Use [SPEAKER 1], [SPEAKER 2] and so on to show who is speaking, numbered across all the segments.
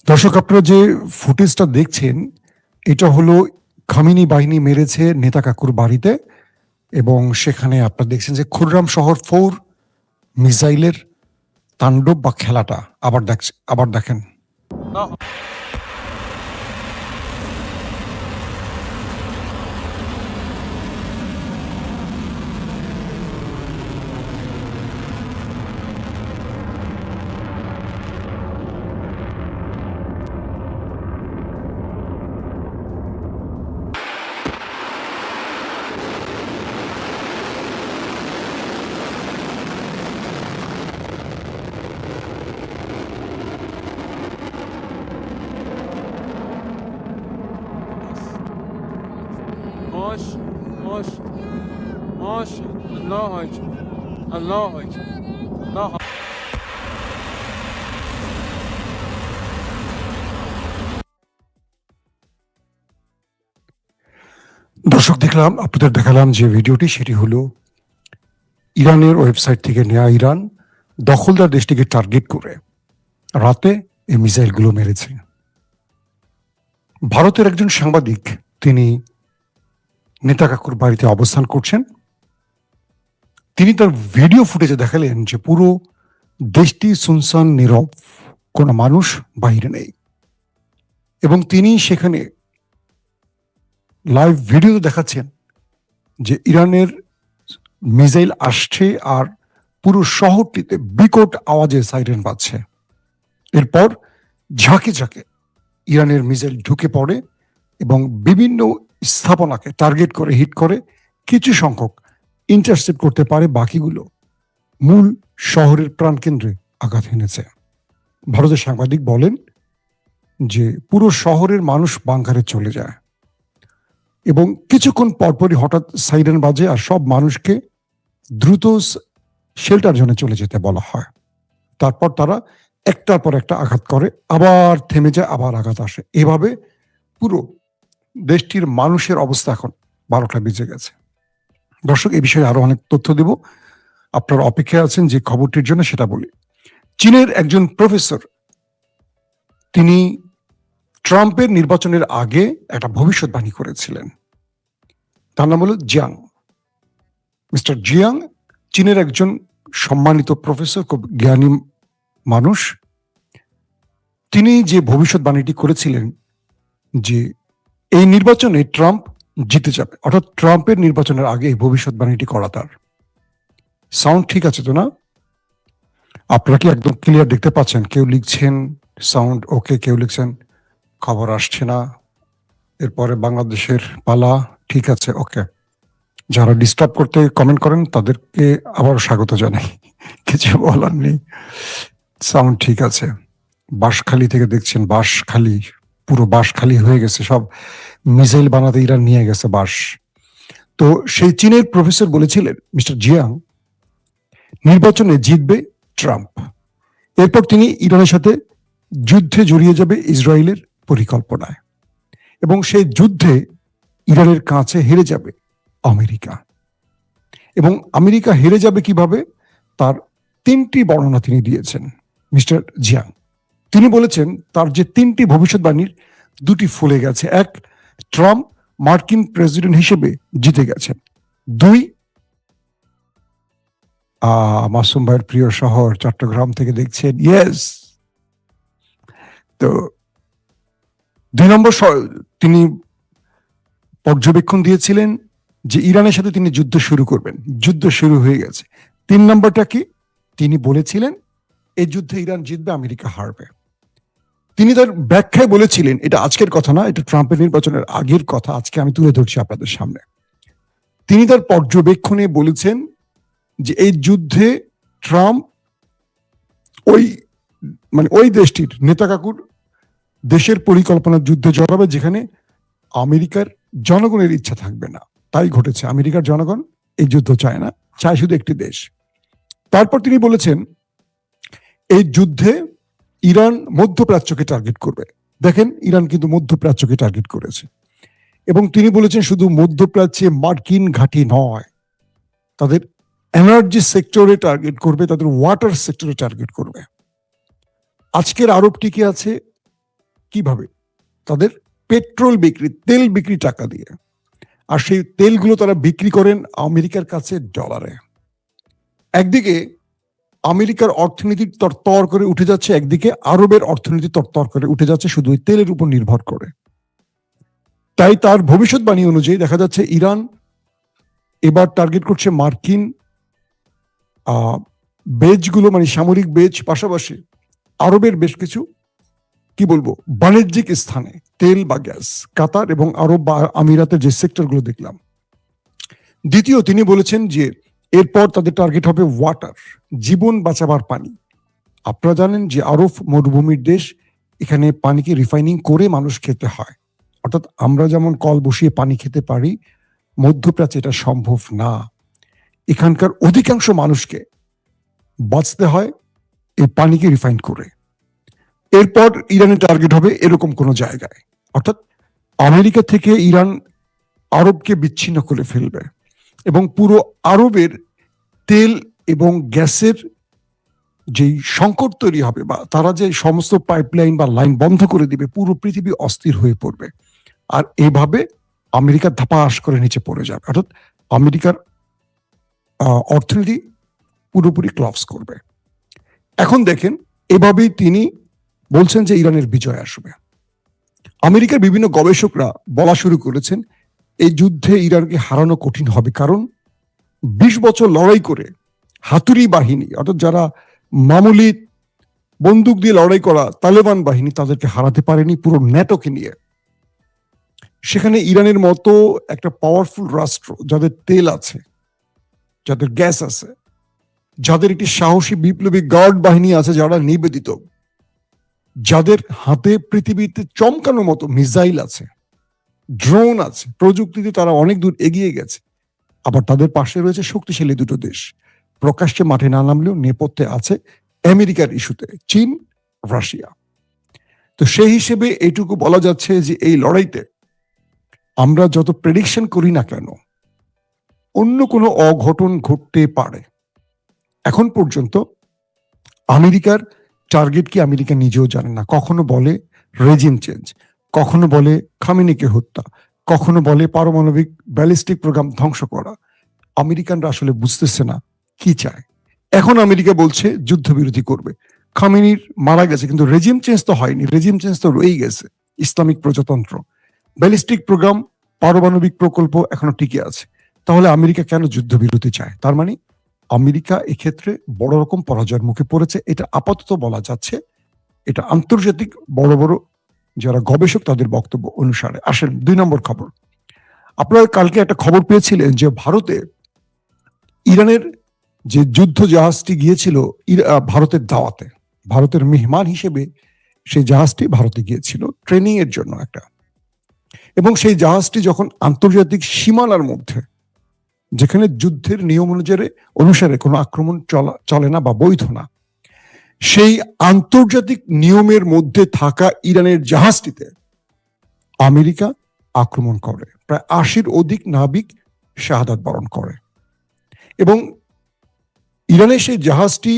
[SPEAKER 1] দর্শক, আপনারা যে ফুটেজটা দেখছেন এটা হলো খামিনি বাহিনী মেরেছে নেতা কাকুর বাড়িতে, এবং সেখানে আপনারা দেখছেন যে খুররাম শহর 4 মিসাইলের তাণ্ডব বা খেলাটা আবার দেখেন। দর্শক, আপনাদের দেখালাম যে ভিডিওটি, সেটি হলো ইরানের ওয়েবসাইট থেকে নেওয়া। ইরান দখলদার দেশটিকে টার্গেট করে রাতে এই মিসাইলগুলো মেরেছে। ভারতের একজন সাংবাদিক, তিনি নেতা কাকুর বাড়িতে অবস্থান করছেন। তিনি তার ভিডিও ফুটেজে দেখালেন যে পুরো দেশটি সুনসান, নীরব, কোনো মানুষ বাইরে নেই, এবং তিনি সেখানে লাইভ ভিডিও দেখাচ্ছেন যে ইরানের মিসাইল আসছে আর পুরো শহরটিতে বিকট আওয়াজে সাইরেন বাজছে। এরপর ঝাঁকে ঝাঁকে ইরানের মিসাইল ঢুকে পড়ে এবং বিভিন্ন স্থাপনাকে টার্গেট করে হিট করে কিছু সংখ্যক ইন্টারসেপ্ট করতে পারে, বাকিগুলো মূল শহরের প্রাণকেন্দ্রে আঘাত হেনেছে। ভারতের সাংবাদিক বলেন যে পুরো শহরের মানুষ বাংকারে চলে যায় এবং কিছুক্ষণ পরপরই হঠাৎ সাইরেন বাজে আর সব মানুষকে দ্রুত শেল্টার জোনে চলে যেতে বলা হয়। তারপর তারা একটার পর একটা আঘাত করে, আবার থেমে যায়, আবার আঘাত আসে। এভাবে পুরো দেশটির মানুষের অবস্থা এখন 12টা বেজে গেছে। দর্শক, এই বিষয়ে আরো অনেক তথ্য দেব, আপনারা অপেক্ষায় আছেন যে খবরটির জন্য, সেটা বলি। চীনের একজন প্রফেসর, তিনি ট্রাম্পের নির্বাচনের আগে একটা ভবিষ্যৎবাণী করেছিলেন। তার নাম হলো জিয়াং। মিস্টার জিয়াং চীনের একজন সম্মানিত প্রফেসর, খুব জ্ঞানী মানুষ। তিনি যে ভবিষ্যৎবাণীটি করেছিলেন যে এই নির্বাচনে ট্রাম্প জিতে যাবে, অর্থাৎ ট্রাম্পের নির্বাচনের আগে এই ভবিষ্যৎবাণীটি করা। তার সাউন্ড ঠিক আছে তো না? আপনারা কি একদম ক্লিয়ার দেখতে পাচ্ছেন? কেউ লিখছেন সাউন্ড ওকে, কেউ লিখছেন খবর আসছে না। এরপরে বাংলাদেশের পালা, ঠিক আছে, ওকে। যারা ডিস্টার্ব করতে কমেন্ট করেন তাদেরকে আবার স্বাগত জানাই, কিছু বলার নেই। সাউন্ড ঠিক আছে। বাঁশখালী থেকে দেখছেন, বাঁশখালী, পুরো বাঁশখালী হয়ে গেছে, সব মিসাইল বানাতে ইরান নিয়ে গেছে বাঁশ। তো সেই চীনের প্রফেসর বলেছিলেন মিস্টার জিয়াং নির্বাচনে জিতবে ট্রাম্প, এরপর তিনি ইরানের সাথে যুদ্ধে জড়িয়ে যাবে ইসরায়েলের পরিকল্পনায়, এবং সেই যুদ্ধে ইরানের কাছে হেরে যাবে আমেরিকা। এবং আমেরিকা হেরে যাবে কিভাবে, তার 3টি বর্ণনা তিনি দিয়েছেন মিস্টার জিয়াং। তিনি বলেছেন তার যে 3টি ভবিষ্যৎবাণীর 2টি ফুলে গেছে। 1, ট্রাম্প মার্কিন প্রেসিডেন্ট হিসেবে জিতে গেছেন। 2, মাসুম ভাইয়ের প্রিয় শহর চট্টগ্রাম থেকে দেখছেন, ইয়েস। তো 2 নম্বর তিনি পর্যবেক্ষণ দিয়েছিলেন যে ইরানের সাথে তিনি যুদ্ধ শুরু করবেন, যুদ্ধ শুরু হয়ে গেছে। 3 নম্বরটা কি, তিনি বলেছিলেন এই যুদ্ধে ইরান জিতবে, আমেরিকা হারবে। তিনি তার ব্যাখ্যায় বলেছিলেন, এটা আজকের কথা না, এটা ট্রাম্পের নির্বাচনের আগের কথা, আজকে আমি তুলে ধরছি আপনাদের সামনে। তিনি তার পর্যবেক্ষণে বলেছেন যে এই যুদ্ধে ট্রাম্প ওই দেশটির নেতা কাকুর দেশের পরিকল্পনার যুদ্ধে জড়াবে, যেখানে আমেরিকার জনগণের ইচ্ছা থাকবে না। তাই ঘটেছে, আমেরিকার জনগণ এই যুদ্ধ চায় না, চায় শুধু একটি দেশ। তারপর তিনি বলেছেন এই যুদ্ধে ইরান মধ্যপ্রাচ্যকে টার্গেট করবে। দেখেন, ইরান কিন্তু মধ্যপ্রাচ্যকে টার্গেট করেছে, এবং তিনি বলেছেন শুধু মধ্যপ্রাচ্যে মার্কিন ঘাঁটি নয়, তাদের এনার্জি সেক্টরে টার্গেট করবে, তাদের ওয়াটার সেক্টরে টার্গেট করবে। আজকের আরব টিকে আছে কিভাবে? তাদের পেট্রোল বিক্রি, তেল বিক্রি টাকা দিয়ে। আর সেই তেলগুলো তারা বিক্রি করেন আমেরিকার কাছে ডলারে। একদিকে আমেরিকার অর্থনীতি তরতর করে উঠে যাচ্ছে, একদিকে আরবের অর্থনীতি তরতর করে উঠে যাচ্ছে শুধু ওই তেলের উপর নির্ভর করে। তাই তার ভবিষ্যৎবাণী অনুযায়ী দেখা যাচ্ছে ইরান এবার টার্গেট করছে মার্কিন বেজগুলো, মানে সামরিক বেজ, পাশাপাশি আরবের বেশ কিছু কি বলবো বাণিজ্যিক স্থানে তেল বা গ্যাস, কাতার এবং আরব বা আমিরাতের যে সেক্টরগুলো দেখলাম। দ্বিতীয়, তিনি বলেছেন যে এরপর তাদের টার্গেট হবে ওয়াটার, জীবন বাঁচাবার পানি। আপনারা জানেন যে আরব মরুভূমির দেশ, এখানে পানিকে রিফাইনিং করে মানুষ খেতে হয়। অর্থাৎ আমরা যেমন কল বসিয়ে পানি খেতে পারি, মধ্যপ্রাচ্যে এটা সম্ভব না। এখানকার অধিকাংশ মানুষকে বাঁচতে হয় এই পানিকে রিফাইন করে। এরপর ইরানের টার্গেট হবে এরকম কোনো জায়গায়, অর্থাৎ আমেরিকা থেকে ইরান আরবকে বিচ্ছিন্ন করে ফেলবে এবং পুরো আরবের তেল এবং গ্যাসের যেই সংকট তৈরি হবে, বা তারা যে সমস্ত পাইপলাইন বা লাইন বন্ধ করে দিবে, পুরো পৃথিবী অস্থির হয়ে পড়বে। আর এইভাবে আমেরিকা ধাপাস করে নিচে পড়ে যাবে, অর্থাৎ আমেরিকার অর্থনীতি পুরোপুরি ক্লাপস করবে। এখন দেখেন, এভাবেই তিনি বলছেন যে ইরানের বিজয় আসবে। আমেরিকার বিভিন্ন গবেষকরা বলা শুরু করেছেন এই যুদ্ধে ইরানকে হারানো কঠিন হবে, কারণ 20 বছর লড়াই করে হাতুড়ি বাহিনী, অর্থাৎ যারা মামুলি বন্দুক দিয়ে লড়াই করা তালেবান বাহিনী, তাদেরকে হারাতে পারেনি পুরো ন্যাটোকে নিয়ে। সেখানে ইরানের মতো একটা পাওয়ারফুল রাষ্ট্র, যাদের তেল আছে, যাদের গ্যাস আছে, যাদের একটি সাহসী বিপ্লবী গার্ড বাহিনী আছে যারা নিবেদিত, যাদের হাতে পৃথিবীতে চমকানোর মতো মিসাইল আছে, ড্রোন আছে, প্রযুক্তিতে তারা অনেক দূর এগিয়ে গেছে, আবার তাদের পাশে রয়েছে শক্তিশালী দুটো দেশ, প্রকাশ্যে মাঠে না নামলেও নেপথ্যে আছে আমেরিকার ইস্যুতে চীন, রাশিয়া। তো সেই হিসেবে এইটুকু বলা যাচ্ছে যে এই লড়াইতে আমরা যত প্রেডিকশন করি না কেন, অন্য কোনো অঘটন ঘটতে পারে। এখন পর্যন্ত আমেরিকার টার্গেট কি আমেরিকা নিজেও জানে না। কখনো বলে রেজিম চেঞ্জ, কখনো বলে খামেনিকে হত্যা, কখনো বলে পারমাণবিক ব্যালিস্টিক প্রোগ্রাম ধ্বংস করা। আমেরিকানরা আসলে বুঝতেছে না কি চায়। এখন আমেরিকা বলছে যুদ্ধবিরতি করবে। খামেনির মারা গেছে, কিন্তু রেজিম চেঞ্জ তো হয়নি, রেজিম চেঞ্জ তো রয়েই গেছে। ইসলামিক প্রজাতন্ত্র, ব্যালিস্টিক প্রোগ্রাম, পারমাণবিক প্রকল্প এখনো টিকে আছে। তাহলে আমেরিকা কেন যুদ্ধবিরতি চায়? তার মানে আমেরিকা এক্ষেত্রে বড় রকম পরাজয়ের মুখে পড়েছে, এটা আপাতত বলা যাচ্ছে। এটা আন্তর্জাতিক বড় বড় যারা গবেষক তাদের বক্তব্য অনুসারে। আসেন 2 নম্বর খবর। আপনারা কালকে একটা খবর পেয়েছিলেন যে ভারতে ইরানের যে যুদ্ধ জাহাজটি গিয়েছিল ভারতের দাওয়াতে, ভারতের মেহমান হিসেবে সেই জাহাজটি ভারতে গিয়েছিল ট্রেনিং এর জন্য একটা, এবং সেই জাহাজটি যখন আন্তর্জাতিক সীমানার মধ্যে, যেখানে যুদ্ধের নিয়ম অনুসারে কোনো আক্রমণ চলে না বা বৈধ না, সেই আন্তর্জাতিক নিয়মের মধ্যে থাকা ইরানের জাহাজটিতে আমেরিকা আক্রমণ করে। প্রায় 80-র অধিক নাবিক শাহাদাত বরণ করে এবং ইরানের সেই জাহাজটি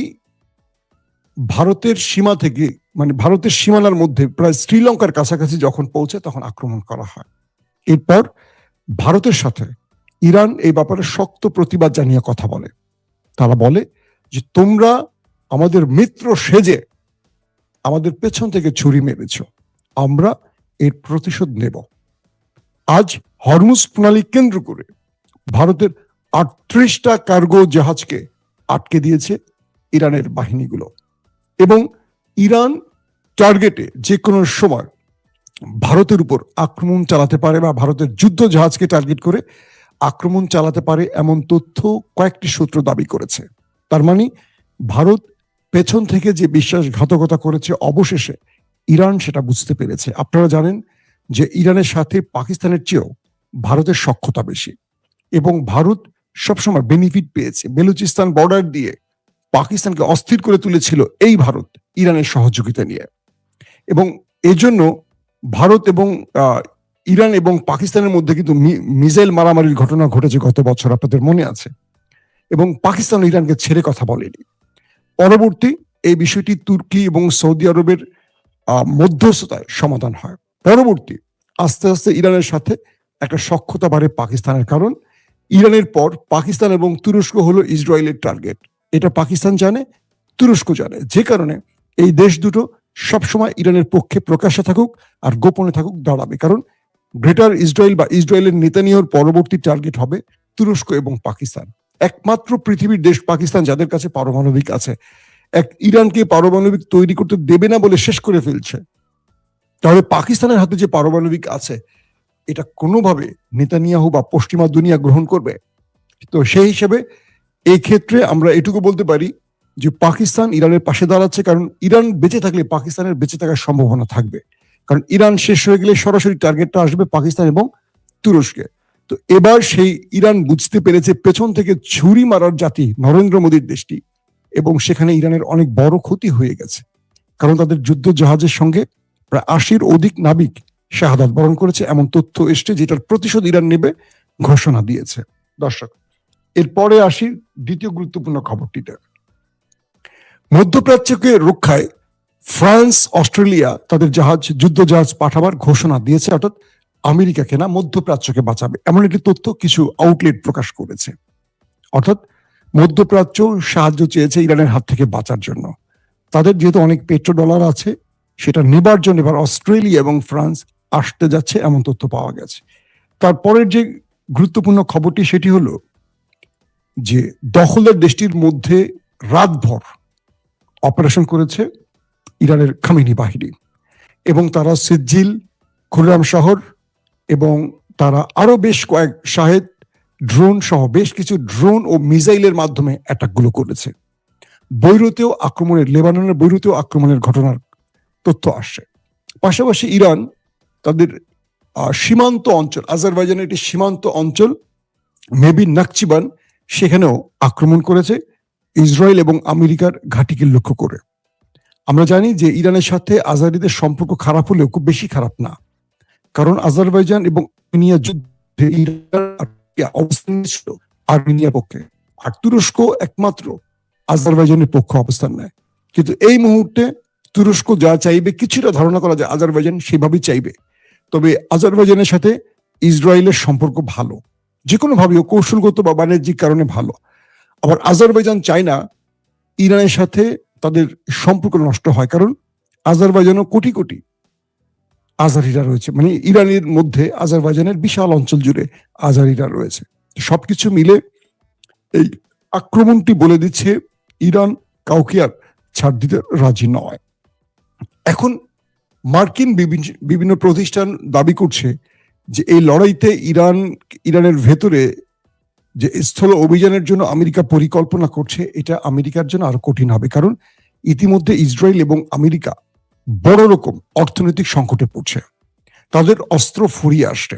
[SPEAKER 1] ভারতের সীমা থেকে, মানে ভারতের সীমানার মধ্যে প্রায় শ্রীলঙ্কার কাছাকাছি যখন পৌঁছে তখন আক্রমণ করা হয়। এরপর ভারতের সাথে ইরান এই ব্যাপারে শক্ত প্রতিবাদ জানিয়ে কথা বলে। তারা বলে যে তোমরা আমাদের মিত্র সেজে আমাদের পেছন থেকে ছুরি মেরেছ, আমরা এর প্রতিশোধ নেব। আজ হরমুজ প্রণালী কেন্দ্র করে ভারতের 38টা কার্গো জাহাজকে আটকে দিয়েছে ইরানের বাহিনীগুলো, এবং ইরান টার্গেটে যে কোনো সময় ভারতের উপর আক্রমণ চালাতে পারে বা ভারতের যুদ্ধ জাহাজকে টার্গেট করে আক্রমণ চালাতে পারে এমন তথ্য কয়েকটি সূত্র দাবি করেছে। তার মানে ভারত পেছন থেকে যে বিশ্বাসঘাতকতা করেছে, অবশেষে ইরান সেটা বুঝতে পেরেছে। আপনারা জানেন যে ইরানের সাথে পাকিস্তানের চেয়েও ভারতের সখ্যতা বেশি, এবং ভারত সবসময় বেনিফিট পেয়েছে। বেলুচিস্তান বর্ডার দিয়ে পাকিস্তানকে অস্থির করে তুলেছিল এই ভারত ইরানের সহযোগিতা নিয়ে, এবং এজন্য ভারত এবং ইরান এবং পাকিস্তানের মধ্যে কিন্তু মিসাইল মারামারির ঘটনা ঘটেছে গত বছর, আপনাদের মনে আছে। এবং পাকিস্তান ইরানকে ছেড়ে কথা বলেনি। পরবর্তী এই বিষয়টি তুর্কি এবং সৌদি আরবের মধ্যস্থতায় সমাধান হয়। পরবর্তী আস্তে আস্তে ইরানের সাথে একটা সখ্যতা বাড়ে পাকিস্তানের, কারণ ইরানের পর পাকিস্তান এবং তুরস্ক হলো ইসরায়েলের টার্গেট। এটা পাকিস্তান জানে, তুরস্ক জানে, যে কারণে এই দেশ দুটো সবসময় ইরানের পক্ষে প্রকাশ্যে থাকুক আর গোপনে থাকুক দাঁড়াবে, কারণ গ্রেটার ইসরায়েল বা ইসরায়েলের নেতানিয়াহুর পরবর্তী টার্গেট হবে তুরস্ক এবং পাকিস্তান। একমাত্র পৃথিবীর দেশ পাকিস্তান যাদের কাছে পারমাণবিক আছে। ইরানকে পারমাণবিক তৈরি করতে দেবে না বলে শেষ করে ফেলছে। তাহলে পাকিস্তানের হাতে যে পারমাণবিক আছে এটা কোনোভাবে নেতানিয়াহু বা পশ্চিমা দুনিয়া গ্রহণ করবে? তো সেই হিসেবে এই ক্ষেত্রে আমরা এটুকু বলতে পারি যে পাকিস্তান ইরানের পাশে দাঁড়াচ্ছে, কারণ ইরান বেঁচে থাকলে পাকিস্তানের বেঁচে থাকার সম্ভাবনা থাকবে, কারণ ইরান শেষ হয়ে গেলে সরাসরি টার্গেটটা আসবে পাকিস্তান এবং তুরস্কে। তো এবার সেই ইরান বুঝতে পেরেছে পেছন থেকে ছুরি মারার জাতি নরেন্দ্র মোদীর দেশটি, এবং সেখানে ইরানের অনেক বড় ক্ষতি হয়ে গেছে, কারণ তাদের যুদ্ধ জাহাজের সঙ্গে প্রায় 80-র অধিক নাবিক শাহাদাত বরণ করেছে, এমন তথ্য এসছে, যেটার প্রতিশোধ ইরান নেবে ঘোষণা দিয়েছে। দর্শক, এরপরে আসি দ্বিতীয় গুরুত্বপূর্ণ খবরটিতে। মধ্যপ্রাচ্যকে রক্ষায় ফ্রান্স, অস্ট্রেলিয়া তাদের যুদ্ধ জাহাজ পাঠাবার ঘোষণা দিয়েছে, অর্থাৎ আমেরিকাকে না, মধ্যপ্রাচ্যকে বাঁচাবে, এমন একটি তথ্য কিছু আউটলেট প্রকাশ করেছে। অর্থাৎ মধ্যপ্রাচ্য সাহায্য চেয়েছে ইরানের হাত থেকে বাঁচার জন্য। তাদের যেহেতু অনেক পেট্রো ডলার আছে, সেটা নেবার জন্য এবার অস্ট্রেলিয়া এবং ফ্রান্স আসতে যাচ্ছে, এমন তথ্য পাওয়া গেছে। তারপরের যে গুরুত্বপূর্ণ খবরটি সেটি হলো যে দখলদার দেশটির মধ্যে রাতভর অপারেশন করেছে ইরানের খামেনি বাহিনী, এবং তারা সিজ্জিল, খুররাম শহর এবং তারা আরো বেশ কয়েক শাহেদ ড্রোন সহ বেশ কিছু ড্রোন ও মিসাইলের মাধ্যমে অ্যাটাকগুলো করেছে। বৈরুতেও আক্রমণের, লেবাননের বৈরুতেও আক্রমণের ঘটনার তথ্য আসছে। পাশাপাশি ইরান তাদের সীমান্ত অঞ্চল, আজারবাইজানের একটি সীমান্ত অঞ্চল মেবি নাকচিবান, সেখানেও আক্রমণ করেছে ইসরায়েল এবং আমেরিকার ঘাঁটিকে লক্ষ্য করে। আমরা জানি যে ইরানের সাথে আজারিদের সম্পর্ক খারাপ হলেও খুব বেশি খারাপ না, কারণ আজারবাইজান এবং আর্মেনিয়া যুদ্ধে ইরান অবস্থান নিয়েছিল আর্মেনিয়ার পক্ষে, আর তুরস্ক একমাত্র আজারবাইজানের পক্ষে অবস্থান নেয়। কিন্তু এই মুহূর্তে তুরস্ক যা চাইবে, কিছুটা ধারণা করা যায় আজারবাইজান সেভাবেই চাইবে। তবে আজারবাইজানের সাথে ইসরায়েলের সম্পর্ক ভালো, যে কোনো ভাবে কৌশলগত বা বাণিজ্যিক কারণে ভালো। আবার আজারবাইজান চায় না ইরানের সাথে তাদের সম্পর্ক নষ্ট হয়, কারণ আজারবাইজানও কোটি কোটি আজারিরা রয়েছে, মানে ইরানের মধ্যে আজারবাইজানের বিশাল অঞ্চল জুড়ে আজারিরা রয়েছে। সবকিছু মিলে এই আক্রমণটি বলে দিচ্ছে ইরান কাউকে আর ছাড় দিতে রাজি নয়। এখন মার্কিন বিভিন্ন প্রতিষ্ঠান দাবি করছে যে এই লড়াইতে ইরানের ভেতরে যে স্থল অভিযানের জন্য আমেরিকা পরিকল্পনা করছে, এটা আমেরিকার জন্য আরো কঠিন হবে, কারণ ইতিমধ্যে ইসরায়েল এবং আমেরিকা বড় রকম অর্থনৈতিক সংকটে পড়ছে। তাদের অস্ত্র ফুরিয়ে আসছে।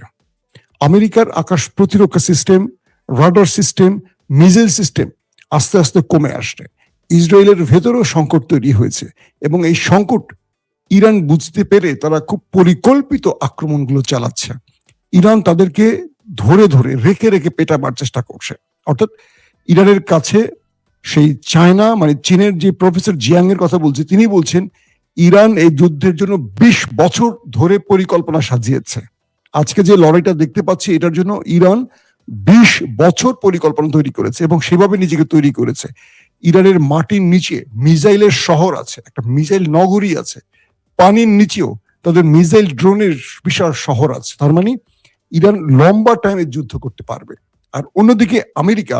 [SPEAKER 1] আমেরিকার আকাশ প্রতিরক্ষা system, radar system, missile system আস্তে আস্তে কমে আসছে। ইসরায়েলের ভেতরেও সংকট তৈরি হয়েছে, এবং এই সংকট ইরান বুঝতে পেরে তারা খুব পরিকল্পিত আক্রমণগুলো চালাচ্ছে। ইরান তাদেরকে ধরে ধরে রেখে রেখে পেটাবার চেষ্টা করছে। অর্থাৎ ইরানের কাছে সেই চায়না, মানে চীনের যে প্রফেসর জিয়াং এর কথা বলছে, তিনি বলছেন ইরান এই যুদ্ধের জন্য 20 বছর ধরে পরিকল্পনা সাজিয়েছে। আজকে যে লড়াইটা দেখতে পাচ্ছি, এটার জন্য ইরান 20 বছর পরিকল্পনা তৈরি করেছে এবং সেভাবে নিজেকে তৈরি করেছে। ইরানের মাটির নিচে মিসাইলের শহর আছে, একটা মিসাইল নগরী আছে, পানির নিচেও তাদের মিসাইল ড্রোনের বিশাল শহর আছে। তার মানে ইরান লম্বা টাইমে যুদ্ধ করতে পারবে। আর অন্যদিকে আমেরিকা